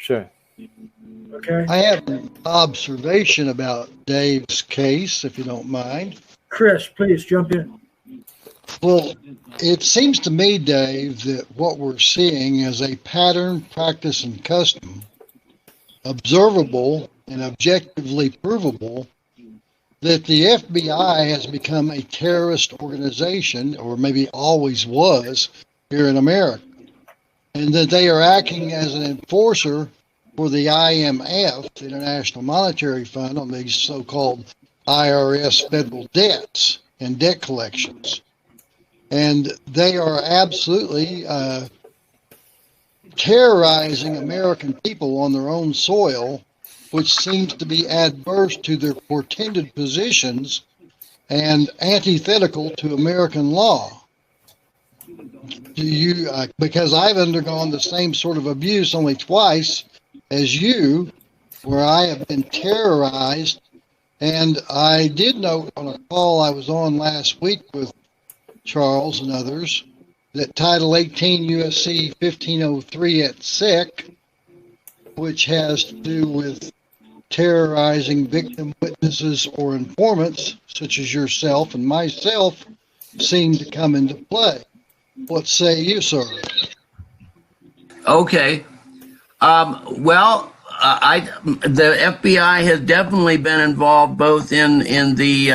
Sure. Okay. I have an observation about Dave's case, if you don't mind. Chris, please jump in. Well, it seems to me, Dave, that what we're seeing is a pattern, practice, and custom, observable and objectively provable, that the FBI has become a terrorist organization, or maybe always was, here in America, and that they are acting as an enforcer for the IMF, the International Monetary Fund, on these so-called IRS federal debts and debt collections. And they are absolutely terrorizing American people on their own soil, which seems to be adverse to their portended positions and antithetical to American law. Do you, because I've undergone the same sort of abuse only twice as you, where I have been terrorized. And I did note on a call I was on last week with Charles and others that Title 18 U.S.C. 1503 at SEC, which has to do with terrorizing victim witnesses or informants, such as yourself and myself, seem to come into play. What say you, sir? Okay. Well, the FBI has definitely been involved both in the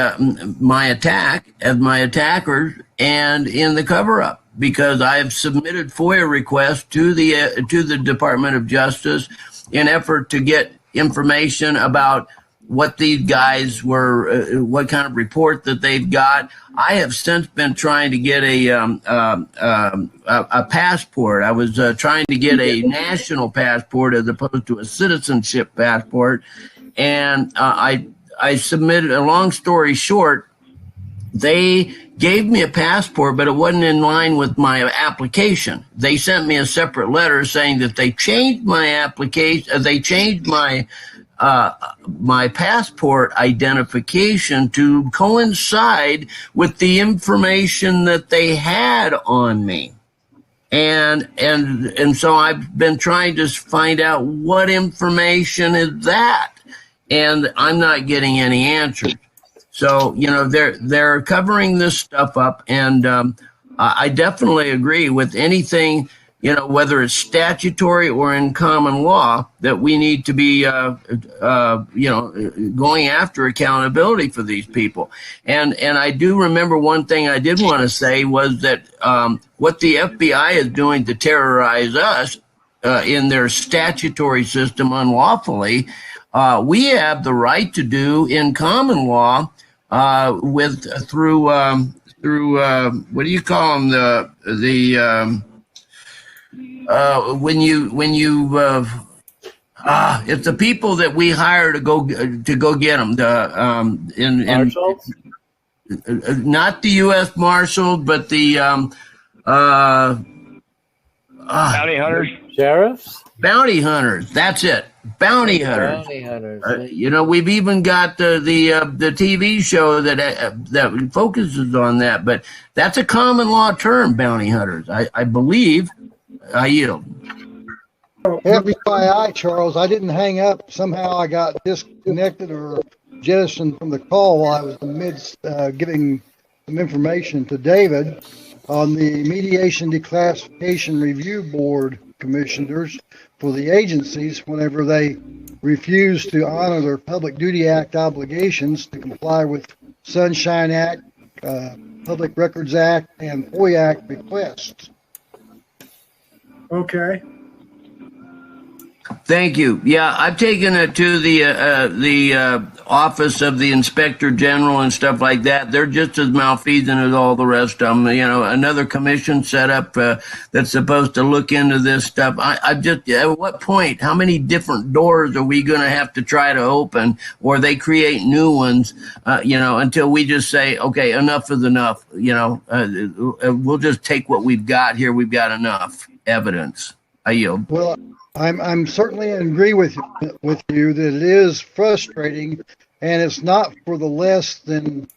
my attack as my attackers and in the cover-up, because I have submitted FOIA requests to the Department of Justice in effort to get information about what these guys were, what kind of report that they've got. I have since been trying to get a passport. I was trying to get a national passport as opposed to a citizenship passport, and I submitted. A long story short, they gave me a passport, but it wasn't in line with my application. They sent me a separate letter saying that they changed my application. They changed my my passport identification to coincide with the information that they had on me. And so I've been trying to find out what information is that, and I'm not getting any answers. So, you know, they're covering this stuff up, and I definitely agree with anything, you know, whether it's statutory or in common law, that we need to be, you know, going after accountability for these people. And I do remember one thing I did want to say was that what the FBI is doing to terrorize us in their statutory system unlawfully, we have the right to do in common law through what do you call them, it's the people that we hire to go get them. Marshals? Not the U.S. Marshals, but the bounty hunters, sheriffs, bounty hunters. That's it, bounty hunters. Bounty hunters. You know, we've even got the TV show that focuses on that, but that's a common law term, bounty hunters. I believe. I yield. FBII, Charles, I didn't hang up. Somehow I got disconnected or jettisoned from the call while I was in the midst giving some information to David on the Mediation Declassification Review Board commissioners for the agencies whenever they refuse to honor their Public Duty Act obligations to comply with Sunshine Act, Public Records Act, and FOIA Act requests. Okay. Thank you. Yeah, I've taken it to the office of the Inspector General and stuff like that. They're just as malfeasant as all the rest of them. You know, another commission set up that's supposed to look into this stuff. I just, at what point, how many different doors are we going to have to try to open, or they create new ones, you know, until we just say, okay, enough is enough. You know, we'll just take what we've got here. We've got enough evidence. I yield. Well, I'm certainly in agree with you that it is frustrating, and it's not for the less than,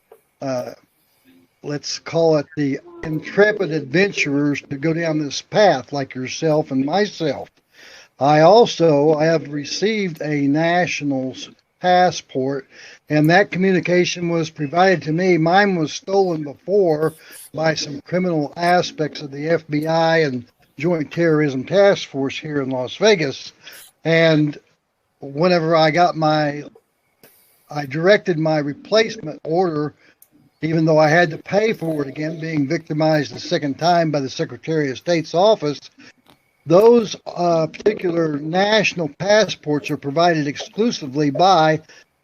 let's call it the intrepid adventurers to go down this path like yourself and myself. I have received a national's passport, and that communication was provided to me. Mine was stolen before by some criminal aspects of the FBI and Joint Terrorism Task Force here in Las Vegas. And whenever I directed my replacement order, even though I had to pay for it again, being victimized the second time by the Secretary of State's office. Those particular national passports are provided exclusively by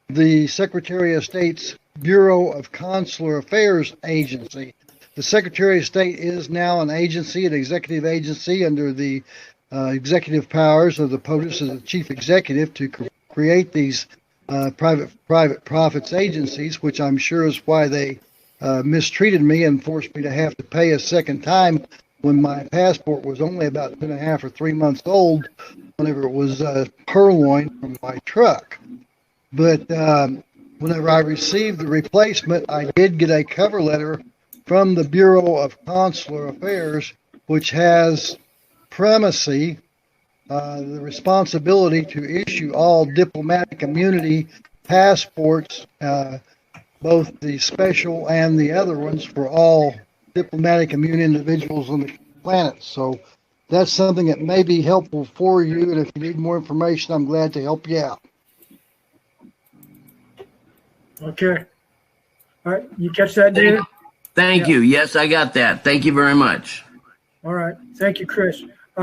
the Secretary of State's Bureau of Consular Affairs agency. The Secretary of State is now an agency, an executive agency under the executive powers of the POTUS as the chief executive to create these private profits agencies, which I'm sure is why they mistreated me and forced me to have to pay a second time when my passport was only about 2.5 or 3 months old, whenever it was purloined from my truck. But whenever I received the replacement, I did get a cover letter from the Bureau of Consular Affairs, which has primacy, the responsibility to issue all diplomatic immunity passports, both the special and the other ones, for all diplomatic immune individuals on the planet. So that's something that may be helpful for you, and if you need more information, I'm glad to help you out. Okay. All right. You catch that, David? Thank you. Yes, I got that. Thank you very much. All right. Thank you, Chris.